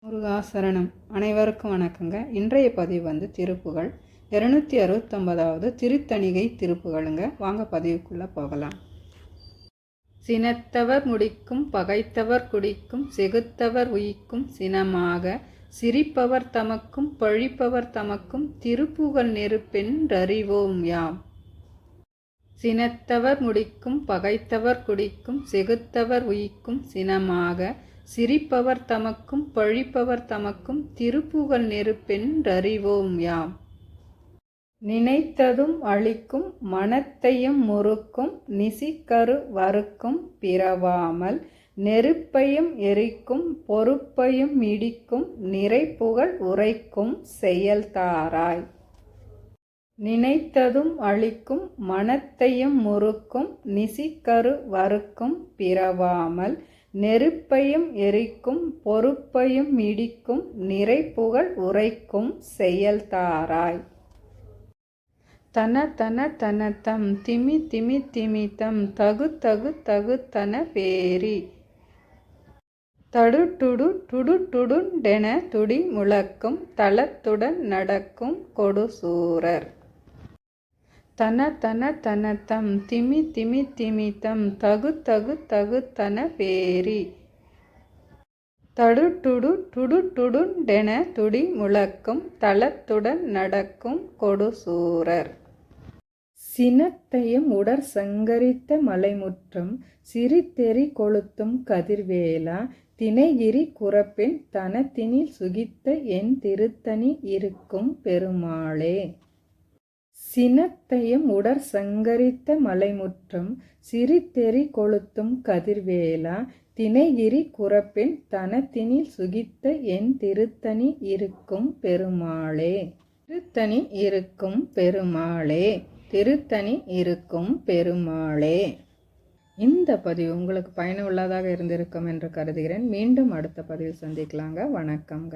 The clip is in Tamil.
முருகாசரணம். அனைவருக்கும் வணக்கங்க. இன்றைய பதிவு திருப்புகள் 269வது திருத்தணிகை திருப்புகழுங்க. வாங்க பதிவுக்குள்ளே போகலாம். சினத்தவர் முடிக்கும் பகைத்தவர் குடிக்கும் செகுத்தவர் உயிக்கும் சினமாக சிரிப்பவர் தமக்கும் பழிப்பவர் தமக்கும் திருப்புகழ் நெருப்பென்றறிவோம் யாம். சினத்தவர் முடிக்கும் பகைத்தவர் குடிக்கும் செகுத்தவர் உயிக்கும் சினமாக சிரிப்பவர் தமக்கும் பழிப்பவர் தமக்கும் திருப்புகழ் நெருப்பென்றறிவோம் யாம். நினைத்ததும் அழிக்கும் மனத்தையும் முறுக்கும் நிசிக்கரு வறுக்கும் பிறவாமல் நெருப்பையும் எரிக்கும் பொறுப்பையும் இடிக்கும் நிறைப்புகழ் உரைக்கும் செயல்தாராய். நினைத்ததும் அழிக்கும் மனத்தையும் முறுக்கும் நிசிக்கரு வறுக்கும் பிறவாமல் நெருப்பையும் எரிக்கும் பொறுப்பையும் இடிக்கும் நிறைப்புகழ் உரைக்கும் செயல்தாராய். தன தன தன தம் திமி திமி திமி தம் தகு தகு தகு தன பேரி தடு டுடு டுடு டுடுண்டென துடி முழக்கும் தளத்துடன் நடக்கும் கொடுசூரர். தன தன தன தம் திமி திமி திமி தம் தகு தகு தகு தன பேரி தடு டுடு டுடு டுடுண்டென துடி முழக்கும் தளத்துடன் நடக்கும் கொடுசூரர். சினத்தையும் உடற் சங்கரித்த மலைமுற்றம் சிரித்தெறி கொளுத்தும் கதிர்வேலா தினைகிரி குரப்பின் தனத்தினில் சுகித்த என் திருத்தணி இருக்கும் பெருமாளே. சினத்தையும் உடற் சங்கரித்த மலைமுற்றம் சிரித்தெறி கொளுத்தும் கதிர்வேலா தினைகிரி குரப்பின் தனத்தினில் சுகித்த என் திருத்தணி இருக்கும் பெருமாளே. திருத்தணி இருக்கும் பெருமாளே. திருத்தணி இருக்கும் பெருமாளே. இந்த பதிவு உங்களுக்கு பயனுள்ளதாக இருந்திருக்கும் என்று கருதுகிறேன். மீண்டும் அடுத்த பதிவில் சந்திக்கலாங்க. வணக்கங்க.